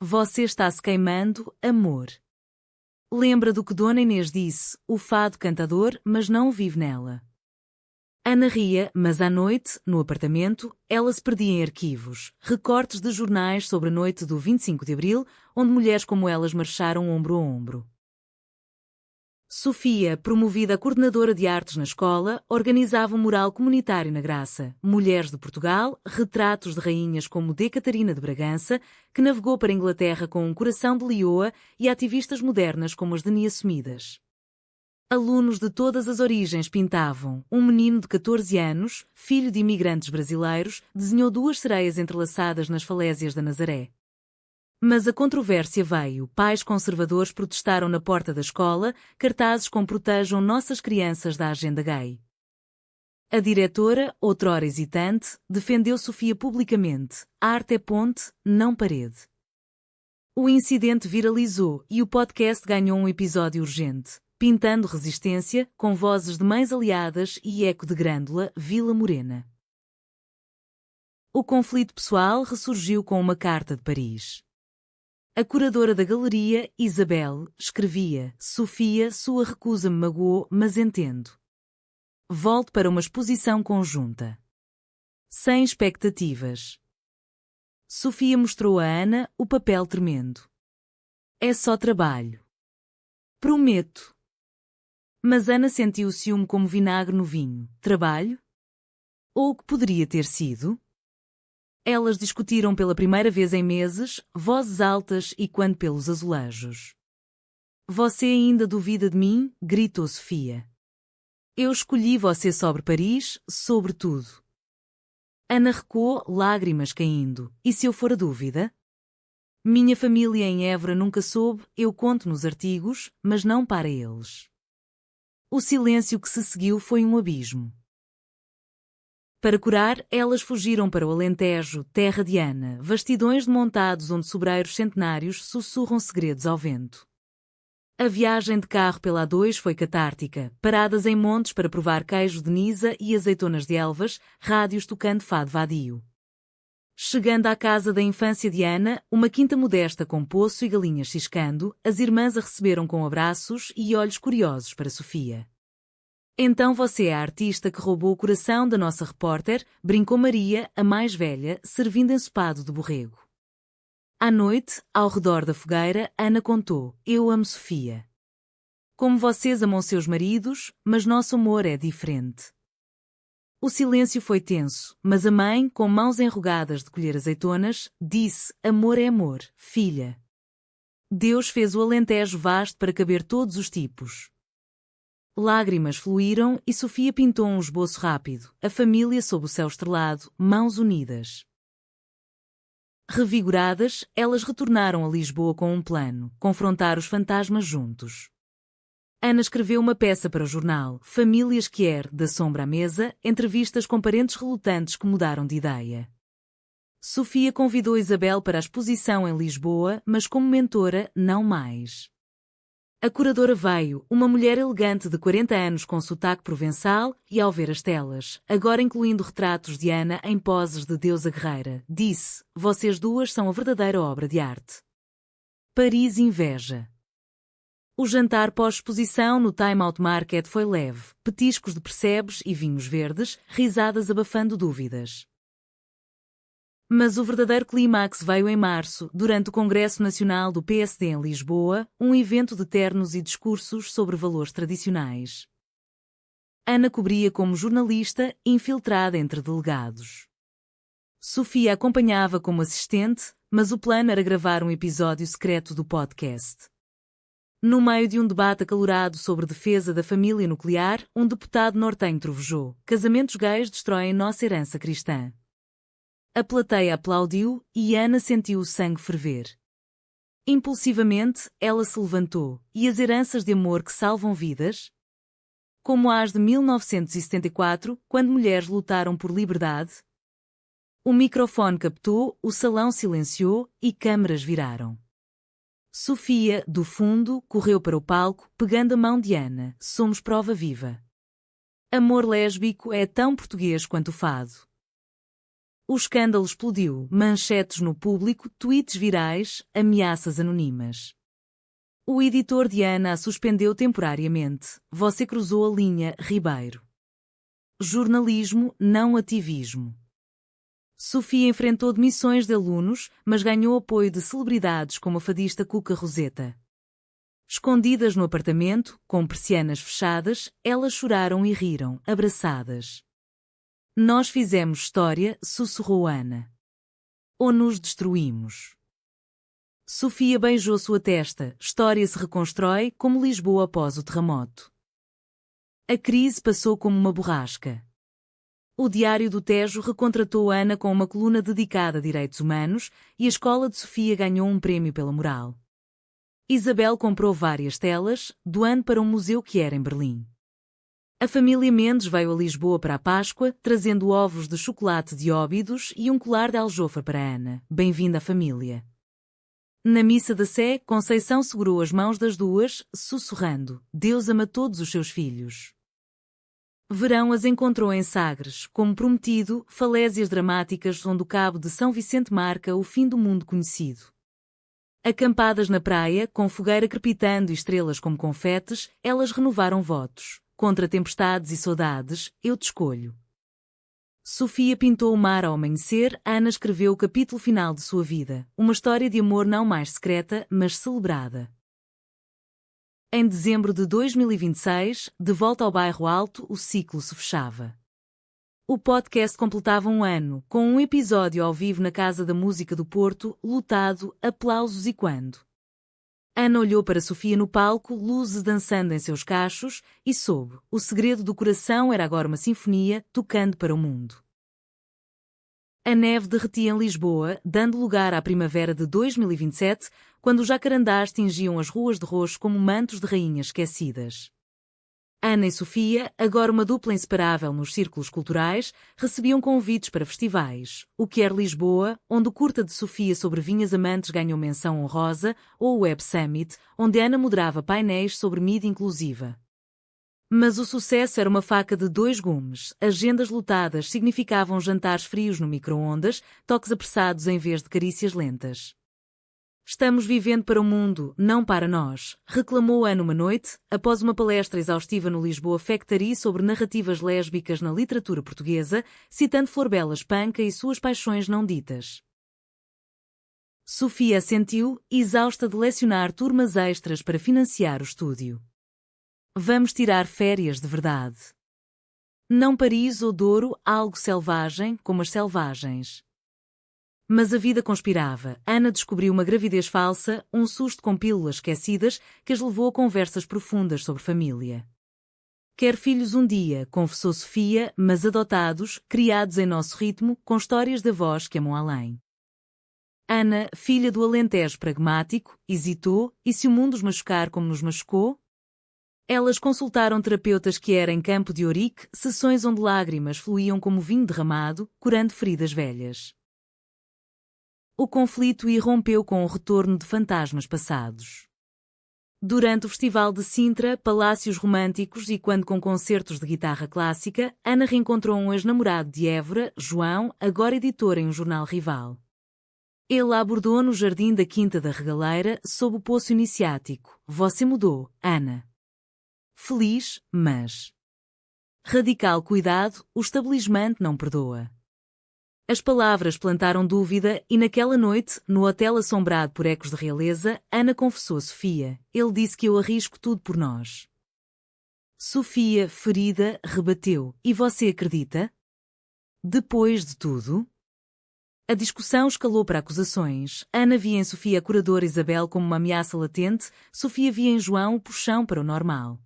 Speaker 1: Você está se queimando, amor. Lembra do que Dona Inês disse, o fado cantador, mas não vive nela. Ana ria, mas à noite, no apartamento, ela se perdia em arquivos, recortes de jornais sobre a noite do 25 de Abril, onde mulheres como elas marcharam ombro a ombro. Sofia, promovida a coordenadora de artes na escola, organizava um mural comunitário na Graça, Mulheres de Portugal, retratos de rainhas como D. Catarina de Bragança, que navegou para a Inglaterra com um coração de leoa, e ativistas modernas como as de Nia Sumidas. Alunos de todas as origens pintavam. Um menino de 14 anos, filho de imigrantes brasileiros, desenhou 2 sereias entrelaçadas nas falésias da Nazaré. Mas a controvérsia veio. Pais conservadores protestaram na porta da escola, cartazes com "Protejam nossas crianças da agenda gay". A diretora, outrora hesitante, defendeu Sofia publicamente. A arte é ponte, não parede. O incidente viralizou e o podcast ganhou um episódio urgente, pintando resistência, com vozes de mães aliadas e eco de Grândola, Vila Morena. O conflito pessoal ressurgiu com uma carta de Paris. A curadora da galeria, Isabel, escrevia: Sofia, sua recusa me magoou, mas entendo. Volte para uma exposição conjunta. Sem expectativas. Sofia mostrou a Ana o papel tremendo. É só trabalho. Prometo. Mas Ana sentiu o ciúme como vinagre no vinho. Trabalho? Ou o que poderia ter sido? Elas discutiram pela primeira vez em meses, vozes altas e quando pelos azulejos. Você ainda duvida de mim? Gritou Sofia. Eu escolhi você sobre Paris, sobre tudo. Ana recuou, lágrimas caindo. E se eu for a dúvida? Minha família em Évora nunca soube, eu conto nos artigos, mas não para eles. O silêncio que se seguiu foi um abismo. Para curar, elas fugiram para o Alentejo, terra de Ana, vastidões montados onde sobreiros centenários sussurram segredos ao vento. A viagem de carro pela A2 foi catártica, paradas em montes para provar queijo de Nisa e azeitonas de Elvas, rádios tocando fado vadio. Chegando à casa da infância de Ana, uma quinta modesta com poço e galinhas ciscando, as irmãs a receberam com abraços e olhos curiosos para Sofia. Então você é a artista que roubou o coração da nossa repórter, brincou Maria, a mais velha, servindo ensopado de borrego. À noite, ao redor da fogueira, Ana contou: Eu amo Sofia. Como vocês amam seus maridos, mas nosso amor é diferente. O silêncio foi tenso, mas a mãe, com mãos enrugadas de colher azeitonas, disse: Amor é amor, filha. Deus fez o Alentejo vasto para caber todos os tipos. Lágrimas fluíram e Sofia pintou um esboço rápido, a família sob o céu estrelado, mãos unidas. Revigoradas, elas retornaram a Lisboa com um plano: confrontar os fantasmas juntos. Ana escreveu uma peça para o jornal, Famílias Quer, da sombra à mesa, entrevistas com parentes relutantes que mudaram de ideia. Sofia convidou Isabel para a exposição em Lisboa, mas como mentora, não mais. A curadora veio, uma mulher elegante de 40 anos com sotaque provençal, e ao ver as telas, agora incluindo retratos de Ana em poses de deusa guerreira, disse: Vocês duas são a verdadeira obra de arte. Paris inveja. O jantar pós-exposição no Time Out Market foi leve, petiscos de percebes e vinhos verdes, risadas abafando dúvidas. Mas o verdadeiro clímax veio em março, durante o Congresso Nacional do PSD em Lisboa, um evento de ternos e discursos sobre valores tradicionais. Ana cobria como jornalista, infiltrada entre delegados. Sofia acompanhava como assistente, mas o plano era gravar um episódio secreto do podcast. No meio de um debate acalorado sobre defesa da família nuclear, um deputado nortenho trovejou: Casamentos gays destroem nossa herança cristã. A plateia aplaudiu e Ana sentiu o sangue ferver. Impulsivamente, ela se levantou. E as heranças de amor que salvam vidas? Como as de 1974, quando mulheres lutaram por liberdade? O microfone captou, o salão silenciou e câmaras viraram. Sofia, do fundo, correu para o palco, pegando a mão de Ana. Somos prova viva. Amor lésbico é tão português quanto o fado. O escândalo explodiu, manchetes no público, tweets virais, ameaças anonimas. O editor de Ana a suspendeu temporariamente. Você cruzou a linha, Ribeiro. Jornalismo, não ativismo. Sofia enfrentou demissões de alunos, mas ganhou apoio de celebridades como a fadista Cuca Roseta. Escondidas no apartamento, com persianas fechadas, elas choraram e riram, abraçadas. Nós fizemos história, sussurrou Ana. Ou nos destruímos? Sofia beijou sua testa. História se reconstrói como Lisboa após o terremoto. A crise passou como uma borrasca. O Diário do Tejo recontratou Ana com uma coluna dedicada a direitos humanos e a escola de Sofia ganhou um prémio pela moral. Isabel comprou várias telas, doando para um museu que era em Berlim. A família Mendes veio a Lisboa para a Páscoa, trazendo ovos de chocolate de Óbidos e um colar de aljofra para Ana. Bem-vinda à família. Na missa da Sé, Conceição segurou as mãos das duas, sussurrando: Deus ama todos os seus filhos. Verão as encontrou em Sagres, como prometido, falésias dramáticas onde o cabo de São Vicente marca o fim do mundo conhecido. Acampadas na praia, com fogueira crepitando e estrelas como confetes, elas renovaram votos. Contra tempestades e saudades, eu te escolho. Sofia pintou o mar ao amanhecer, Ana escreveu o capítulo final de sua vida, uma história de amor não mais secreta, mas celebrada. Em dezembro de 2026, de volta ao Bairro Alto, o ciclo se fechava. O podcast completava um ano, com um episódio ao vivo na Casa da Música do Porto, lotado, aplausos e quando. Ana olhou para Sofia no palco, luzes dançando em seus cachos, e soube, o segredo do coração era agora uma sinfonia, tocando para o mundo. A neve derretia em Lisboa, dando lugar à primavera de 2027, quando os jacarandás tingiam as ruas de roxo como mantos de rainhas esquecidas. Ana e Sofia, agora uma dupla inseparável nos círculos culturais, recebiam convites para festivais, o Quer Lisboa, onde o curta de Sofia sobre vinhas amantes ganhou menção honrosa, ou o Web Summit, onde Ana moderava painéis sobre mídia inclusiva. Mas o sucesso era uma faca de dois gumes. Agendas lotadas significavam jantares frios no micro-ondas, toques apressados em vez de carícias lentas. Estamos vivendo para o mundo, não para nós, reclamou Ana uma noite, após uma palestra exaustiva no Lisboa Factory sobre narrativas lésbicas na literatura portuguesa, citando Florbela Espanca e suas paixões não ditas. Sofia assentiu, exausta de lecionar turmas extras para financiar o estúdio. Vamos tirar férias de verdade. Não Paris ou Douro, algo selvagem, como as selvagens. Mas a vida conspirava. Ana descobriu uma gravidez falsa, um susto com pílulas esquecidas, que as levou a conversas profundas sobre família. Quer filhos um dia, confessou Sofia, mas adotados, criados em nosso ritmo, com histórias de avós que amam além. Ana, filha do Alentejo pragmático, hesitou, e se o mundo os machucar como nos machucou? Elas consultaram terapeutas que eram em Campo de Ourique, sessões onde lágrimas fluíam como vinho derramado, curando feridas velhas. O conflito irrompeu com o retorno de fantasmas passados. Durante o Festival de Sintra, Palácios Românticos e quando com concertos de guitarra clássica, Ana reencontrou um ex-namorado de Évora, João, agora editor em um jornal rival. Ele a abordou no jardim da Quinta da Regaleira, sob o poço iniciático. Você mudou, Ana. Feliz, mas... Radical cuidado, o estabelecimento não perdoa. As palavras plantaram dúvida e naquela noite, no hotel assombrado por ecos de realeza, Ana confessou a Sofia. Ele disse que eu arrisco tudo por nós. Sofia, ferida, rebateu. E você acredita? Depois de tudo? A discussão escalou para acusações. Ana via em Sofia a curadora Isabel como uma ameaça latente, Sofia via em João o puxão para o normal.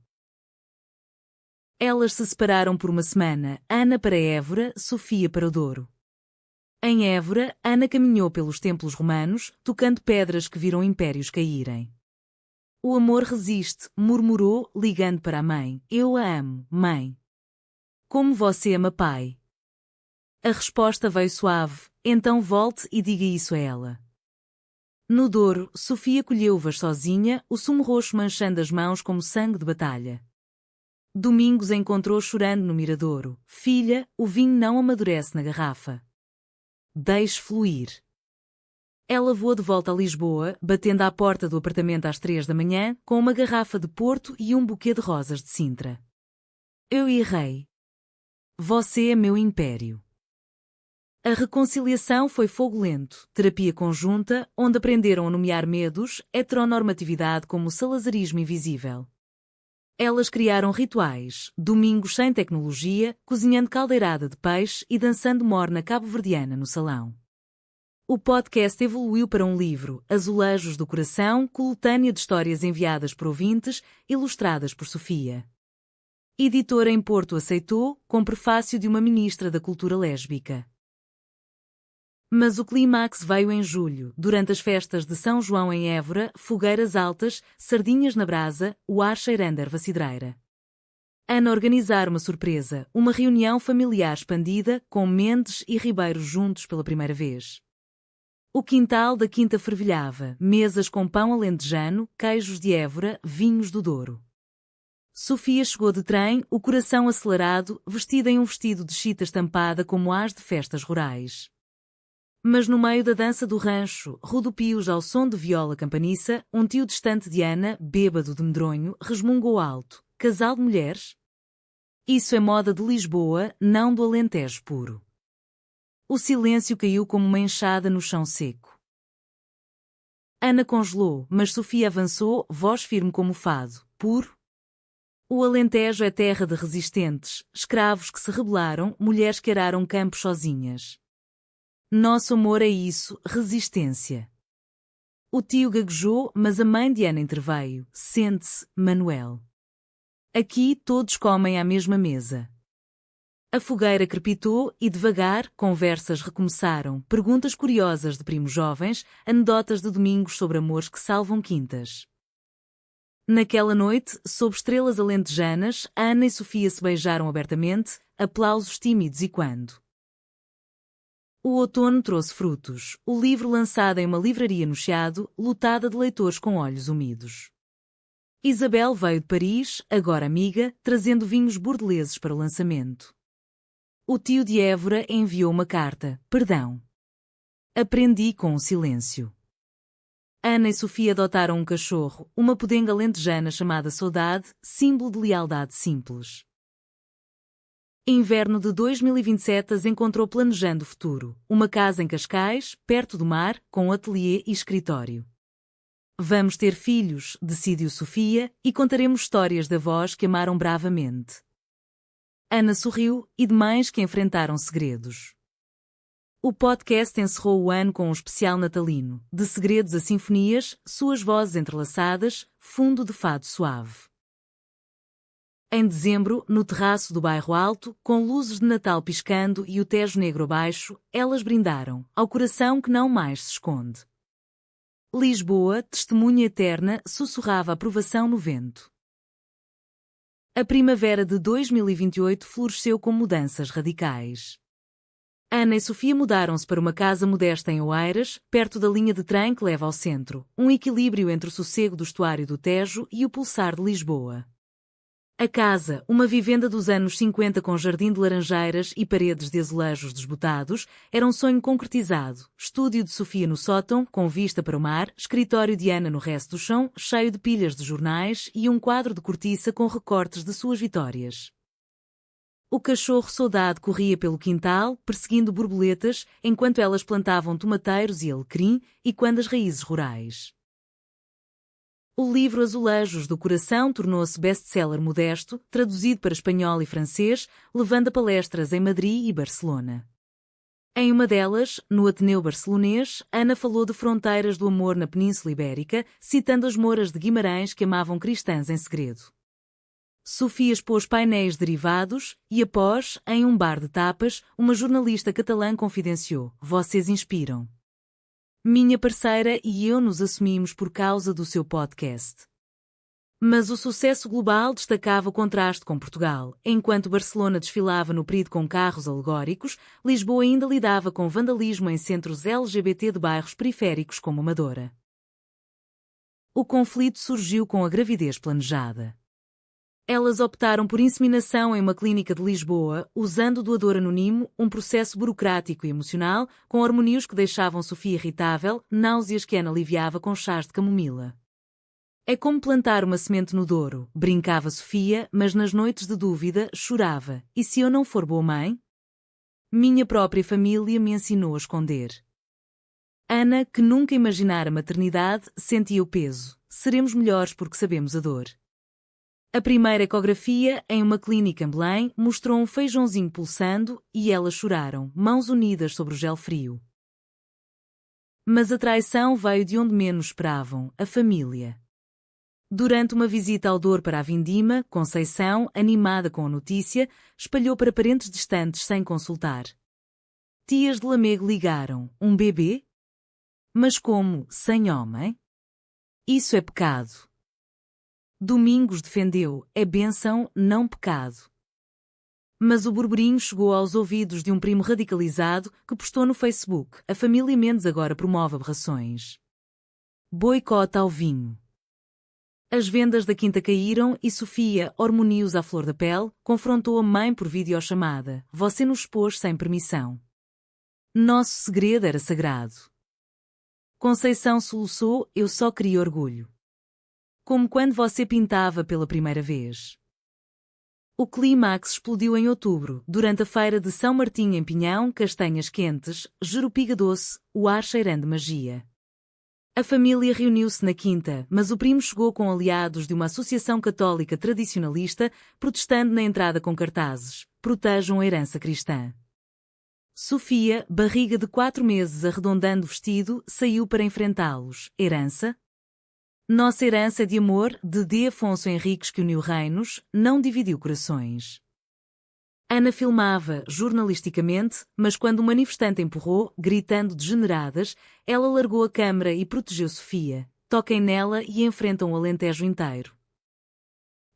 Speaker 1: Elas se separaram por uma semana, Ana para Évora, Sofia para o Douro. Em Évora, Ana caminhou pelos templos romanos, tocando pedras que viram impérios caírem. O amor resiste, murmurou, ligando para a mãe. Eu a amo, mãe. Como você ama pai? A resposta veio suave. Então volte e diga isso a ela. No Douro, Sofia colheu uvas sozinha, o sumo roxo manchando as mãos como sangue de batalha. Domingos a encontrou chorando no miradouro. Filha, o vinho não amadurece na garrafa. Deixe fluir. Ela voou de volta a Lisboa, batendo à porta do apartamento às 3 da manhã, com uma garrafa de Porto e um buquê de rosas de Sintra. Eu errei. Você é meu império. A reconciliação foi fogo lento, terapia conjunta, onde aprenderam a nomear medos, heteronormatividade como o salazarismo invisível. Elas criaram rituais, domingos sem tecnologia, cozinhando caldeirada de peixe e dançando morna cabo-verdiana no salão. O podcast evoluiu para um livro, Azulejos do Coração, coletânea de histórias enviadas por ouvintes, ilustradas por Sofia. Editora em Porto aceitou, com prefácio de uma ministra da cultura lésbica. Mas o clímax veio em julho, durante as festas de São João em Évora, fogueiras altas, sardinhas na brasa, o ar cheirando erva cidreira. Ana organizara uma surpresa, uma reunião familiar expandida, com Mendes e Ribeiro juntos pela primeira vez. O quintal da quinta fervilhava, mesas com pão alentejano, queijos de Évora, vinhos do Douro. Sofia chegou de trem, o coração acelerado, vestida em um vestido de chita estampada como as de festas rurais. Mas no meio da dança do rancho, rodopios ao som de viola campaniça, um tio distante de Ana, bêbado de medronho, resmungou alto. Casal de mulheres? Isso é moda de Lisboa, não do Alentejo puro. O silêncio caiu como uma enxada no chão seco. Ana congelou, mas Sofia avançou, voz firme como fado, puro. O Alentejo é terra de resistentes, escravos que se rebelaram, mulheres que araram campos sozinhas. Nosso amor é isso, resistência. O tio gaguejou, mas a mãe de Ana interveio. Sente-se, Manuel. Aqui todos comem à mesma mesa. A fogueira crepitou e devagar conversas recomeçaram, perguntas curiosas de primos jovens, anedotas de domingos sobre amores que salvam quintas. Naquela noite, sob estrelas alentejanas, Ana e Sofia se beijaram abertamente, aplausos tímidos e quando. O outono trouxe frutos, o livro lançado em uma livraria no Chiado, lotada de leitores com olhos úmidos. Isabel veio de Paris, agora amiga, trazendo vinhos bordeleses para o lançamento. O tio de Évora enviou uma carta, perdão. Aprendi com o silêncio. Ana e Sofia adotaram um cachorro, uma podenga alentejana chamada Saudade, símbolo de lealdade simples. Inverno de 2027 as encontrou planejando o futuro, uma casa em Cascais, perto do mar, com ateliê e escritório. Vamos ter filhos, decidiu Sofia, e contaremos histórias de avós que amaram bravamente. Ana sorriu, e de mães que enfrentaram segredos. O podcast encerrou o ano com um especial natalino, de segredos a sinfonias, suas vozes entrelaçadas, fundo de fado suave. Em dezembro, no terraço do bairro Alto, com luzes de Natal piscando e o Tejo Negro abaixo, elas brindaram, ao coração que não mais se esconde. Lisboa, testemunha eterna, sussurrava aprovação no vento. A primavera de 2028 floresceu com mudanças radicais. Ana e Sofia mudaram-se para uma casa modesta em Oeiras, perto da linha de trem que leva ao centro, um equilíbrio entre o sossego do estuário do Tejo e o pulsar de Lisboa. A casa, uma vivenda dos anos 50 com jardim de laranjeiras e paredes de azulejos desbotados, era um sonho concretizado. Estúdio de Sofia no sótão, com vista para o mar, escritório de Ana no resto do chão, cheio de pilhas de jornais e um quadro de cortiça com recortes de suas vitórias. O cachorro Saudade corria pelo quintal, perseguindo borboletas, enquanto elas plantavam tomateiros e alecrim, e quando as raízes rurais. O livro Azulejos do Coração tornou-se best-seller modesto, traduzido para espanhol e francês, levando a palestras em Madrid e Barcelona. Em uma delas, no Ateneu Barcelonês, Ana falou de fronteiras do amor na Península Ibérica, citando as Mouras de Guimarães que amavam cristãs em segredo. Sofia expôs painéis derivados e, após, em um bar de tapas, uma jornalista catalã confidenciou: "Vocês inspiram. Minha parceira e eu nos assumimos por causa do seu podcast." Mas o sucesso global destacava o contraste com Portugal. Enquanto Barcelona desfilava no Pride com carros alegóricos, Lisboa ainda lidava com vandalismo em centros LGBT de bairros periféricos como Amadora. O conflito surgiu com a gravidez planejada. Elas optaram por inseminação em uma clínica de Lisboa, usando o doador anónimo, um processo burocrático e emocional, com hormônios que deixavam Sofia irritável, náuseas que Ana aliviava com chás de camomila. É como plantar uma semente no Douro, brincava Sofia, mas nas noites de dúvida, chorava. E se eu não for boa mãe? Minha própria família me ensinou a esconder. Ana, que nunca imaginara maternidade, sentia o peso. Seremos melhores porque sabemos a dor. A primeira ecografia, em uma clínica em Belém, mostrou um feijãozinho pulsando e elas choraram, mãos unidas sobre o gel frio. Mas a traição veio de onde menos esperavam, a família. Durante uma visita ao Douro para a Vindima, Conceição, animada com a notícia, espalhou para parentes distantes sem consultar. Tias de Lamego ligaram: "Um bebê? Mas como, sem homem? Isso é pecado." Domingos defendeu: é bênção, não pecado. Mas o burburinho chegou aos ouvidos de um primo radicalizado que postou no Facebook: a família Mendes agora promove aberrações. Boicota ao vinho. As vendas da quinta caíram e Sofia, hormônios à flor da pele, confrontou a mãe por videochamada: você nos expôs sem permissão. Nosso segredo era sagrado. Conceição soluçou: eu só queria orgulho. Como quando você pintava pela primeira vez. O clímax explodiu em outubro, durante a feira de São Martinho em Pinhão, castanhas quentes, jerupiga doce, o ar cheirando magia. A família reuniu-se na quinta, mas o primo chegou com aliados de uma associação católica tradicionalista, protestando na entrada com cartazes: protejam a herança cristã. Sofia, barriga de 4 meses arredondando o vestido, saiu para enfrentá-los. Herança? Nossa herança de amor, de D. Afonso Henriques, que uniu reinos, não dividiu corações. Ana filmava, jornalisticamente, mas quando o manifestante empurrou, gritando degeneradas, ela largou a câmara e protegeu Sofia. Toquem nela e enfrentam o Alentejo inteiro.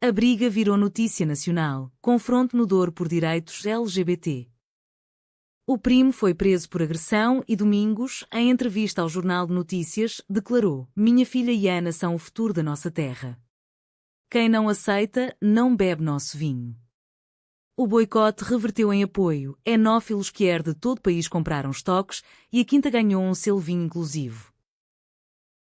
Speaker 1: A briga virou notícia nacional, confronto no Douro por direitos LGBT. O primo foi preso por agressão e Domingos, em entrevista ao Jornal de Notícias, declarou: minha filha e Ana são o futuro da nossa terra. Quem não aceita, não bebe nosso vinho. O boicote reverteu em apoio, enófilos que de todo o país compraram estoques e a quinta ganhou um selo vinho inclusivo.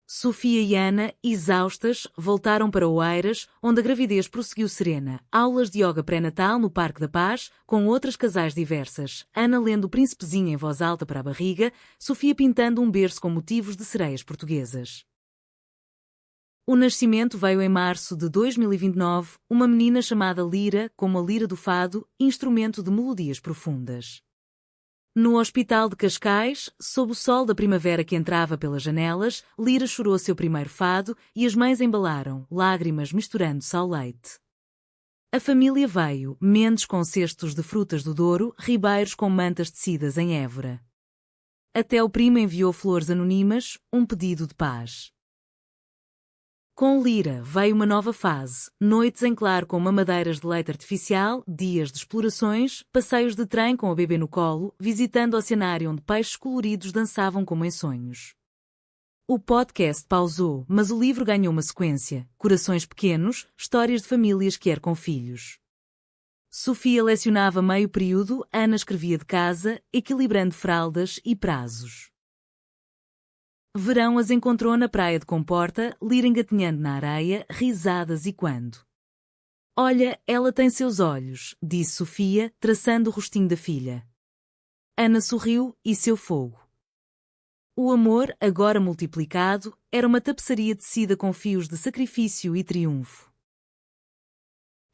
Speaker 1: Sofia e Ana, exaustas, voltaram para Oeiras, onde a gravidez prosseguiu serena. Aulas de yoga pré-natal no Parque da Paz, com outras casais diversas. Ana lendo o Príncipezinho em voz alta para a barriga, Sofia pintando um berço com motivos de sereias portuguesas. O nascimento veio em março de 2029, uma menina chamada Lira, como a lira do fado, instrumento de melodias profundas. No hospital de Cascais, sob o sol da primavera que entrava pelas janelas, Lira chorou seu primeiro fado e as mães embalaram, lágrimas misturando-se ao leite. A família veio, Mendes com cestos de frutas do Douro, Ribeiros com mantas tecidas em Évora. Até o primo enviou flores anônimas, um pedido de paz. Com Lira veio uma nova fase, noites em claro com mamadeiras de leite artificial, dias de explorações, passeios de trem com a bebê no colo, visitando o oceanário onde peixes coloridos dançavam como em sonhos. O podcast pausou, mas o livro ganhou uma sequência: Corações Pequenos, histórias de famílias que com filhos. Sofia lecionava meio período, Ana escrevia de casa, equilibrando fraldas e prazos. Verão as encontrou na praia de Comporta, Lira engatinhando na areia, risadas e quando. Olha, ela tem seus olhos, disse Sofia, traçando o rostinho da filha. Ana sorriu, e seu fogo. O amor, agora multiplicado, era uma tapeçaria tecida com fios de sacrifício e triunfo.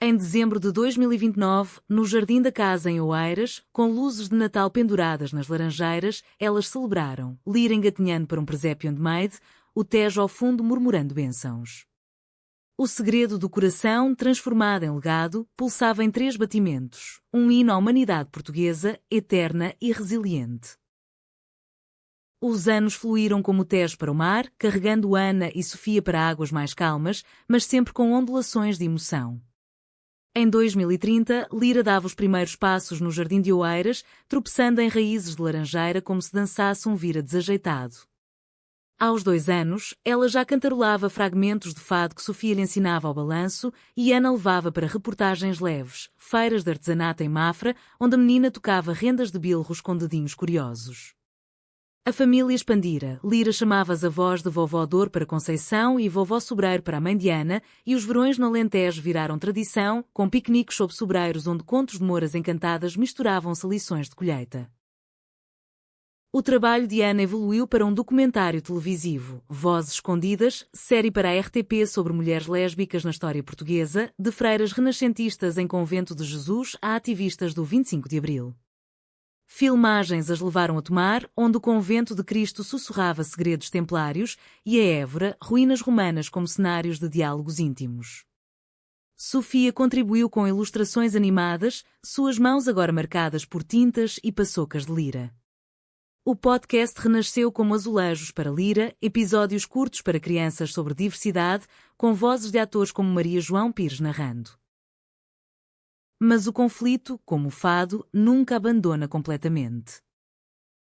Speaker 1: Em dezembro de 2029, no jardim da casa em Oeiras, com luzes de Natal penduradas nas laranjeiras, elas celebraram, Lira engatinhando para um presépio handmade, o Tejo ao fundo murmurando bênçãos. O segredo do coração, transformado em legado, pulsava em 3 batimentos, um hino à humanidade portuguesa, eterna e resiliente. Os anos fluíram como o Tejo para o mar, carregando Ana e Sofia para águas mais calmas, mas sempre com ondulações de emoção. Em 2030, Lira dava os primeiros passos no jardim de Oeiras, tropeçando em raízes de laranjeira como se dançasse um vira desajeitado. Aos 2 anos, ela já cantarolava fragmentos de fado que Sofia lhe ensinava ao balanço e Ana levava para reportagens leves, feiras de artesanato em Mafra, onde a menina tocava rendas de bilros com dedinhos curiosos. A família expandira, Lira chamava as avós de vovó Dor para Conceição e vovó Sobreiro para a mãe de Ana, e os verões no Alentejo viraram tradição, com piqueniques sob sobreiros onde contos de mouras encantadas misturavam-se a lições de colheita. O trabalho de Ana evoluiu para um documentário televisivo, Vozes Escondidas, série para a RTP sobre mulheres lésbicas na história portuguesa, de freiras renascentistas em Convento de Jesus a ativistas do 25 de Abril. Filmagens as levaram a Tomar, onde o convento de Cristo sussurrava segredos templários, e a Évora, ruínas romanas como cenários de diálogos íntimos. Sofia contribuiu com ilustrações animadas, suas mãos agora marcadas por tintas e paçocas de Lira. O podcast renasceu como azulejos para Lira, episódios curtos para crianças sobre diversidade, com vozes de atores como Maria João Pires narrando. Mas o conflito, como o fado, nunca abandona completamente.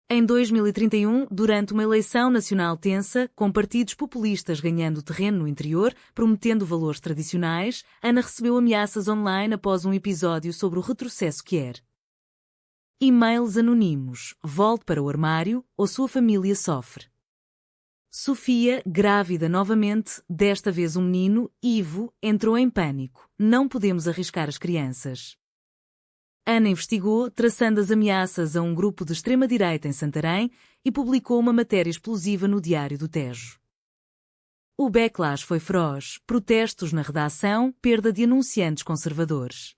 Speaker 1: Em 2031, durante uma eleição nacional tensa, com partidos populistas ganhando terreno no interior, prometendo valores tradicionais, Ana recebeu ameaças online após um episódio sobre o retrocesso que era. E-mails anónimos, volte para o armário, ou sua família sofre. Sofia, grávida novamente, desta vez um menino, Ivo, entrou em pânico. Não podemos arriscar as crianças. Ana investigou, traçando as ameaças a um grupo de extrema-direita em Santarém e publicou uma matéria explosiva no Diário do Tejo. O backlash foi feroz, protestos na redação, perda de anunciantes conservadores.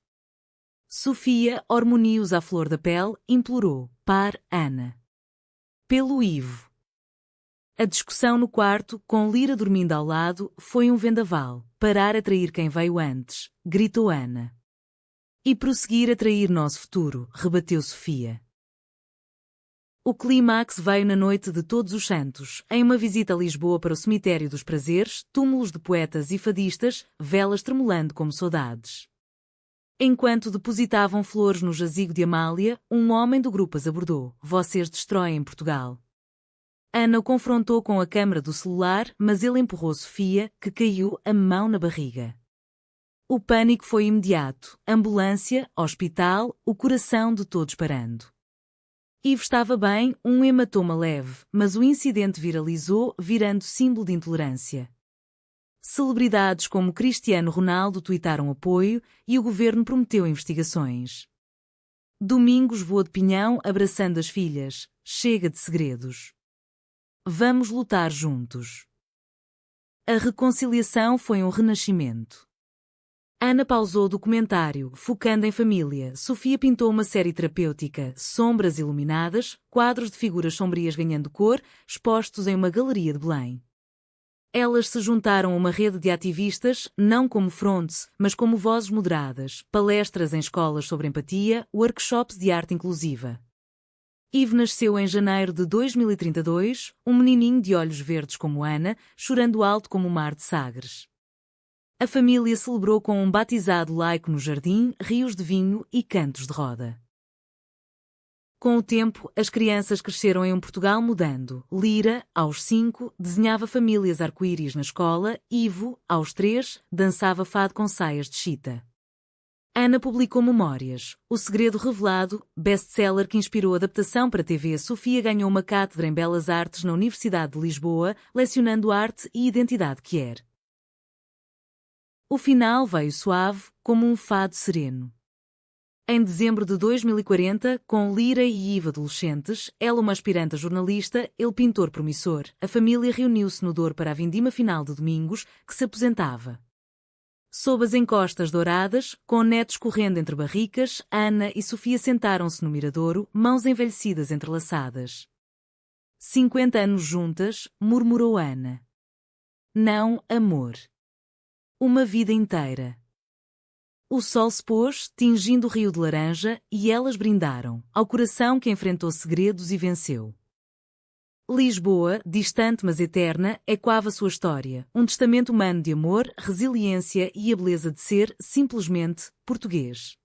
Speaker 1: Sofia, hormônios à flor da pele, implorou, par, Ana. Pelo Ivo. A discussão no quarto, com Lira dormindo ao lado, foi um vendaval. Parar a trair quem veio antes, gritou Ana. E prosseguir a trair nosso futuro, rebateu Sofia. O clímax veio na noite de Todos os Santos, em uma visita a Lisboa para o Cemitério dos Prazeres, túmulos de poetas e fadistas, velas tremulando como saudades. Enquanto depositavam flores no jazigo de Amália, um homem do grupo as abordou. Vocês destroem Portugal. Ana o confrontou com a câmara do celular, mas ele empurrou Sofia, que caiu, a mão na barriga. O pânico foi imediato. Ambulância, hospital, o coração de todos parando. Ivo estava bem, um hematoma leve, mas o incidente viralizou, virando símbolo de intolerância. Celebridades como Cristiano Ronaldo tuitaram apoio e o governo prometeu investigações. Domingos voou de Pinhão abraçando as filhas. Chega de segredos. Vamos lutar juntos. A reconciliação foi um renascimento. Ana pausou o documentário, focando em família. Sofia pintou uma série terapêutica, sombras iluminadas, quadros de figuras sombrias ganhando cor, expostos em uma galeria de Belém. Elas se juntaram a uma rede de ativistas, não como frontes, mas como vozes moderadas, palestras em escolas sobre empatia, workshops de arte inclusiva. Ivo nasceu em janeiro de 2032, um menininho de olhos verdes como Ana, chorando alto como o mar de Sagres. A família celebrou com um batizado laico no jardim, rios de vinho e cantos de roda. Com o tempo, as crianças cresceram em um Portugal mudando. Lira, aos 5, desenhava famílias arco-íris na escola. Ivo, aos 3, dançava fado com saias de chita. Ana publicou Memórias, O Segredo Revelado, best-seller que inspirou a adaptação para TV. Sofia ganhou uma cátedra em Belas Artes na Universidade de Lisboa, lecionando arte e identidade queer. O final veio suave, como um fado sereno. Em dezembro de 2040, com Lira e Ivo adolescentes, ela uma aspirante a jornalista, ele pintor promissor, a família reuniu-se no Douro para a vindima final de Domingos, que se aposentava. Sob as encostas douradas, com netos correndo entre barricas, Ana e Sofia sentaram-se no miradouro, mãos envelhecidas entrelaçadas. 50 anos juntas, murmurou Ana. Não, amor. Uma vida inteira. O sol se pôs, tingindo o rio de laranja, e elas brindaram, ao coração que enfrentou segredos e venceu. Lisboa, distante mas eterna, ecoava sua história, um testamento humano de amor, resiliência e a beleza de ser, simplesmente, português.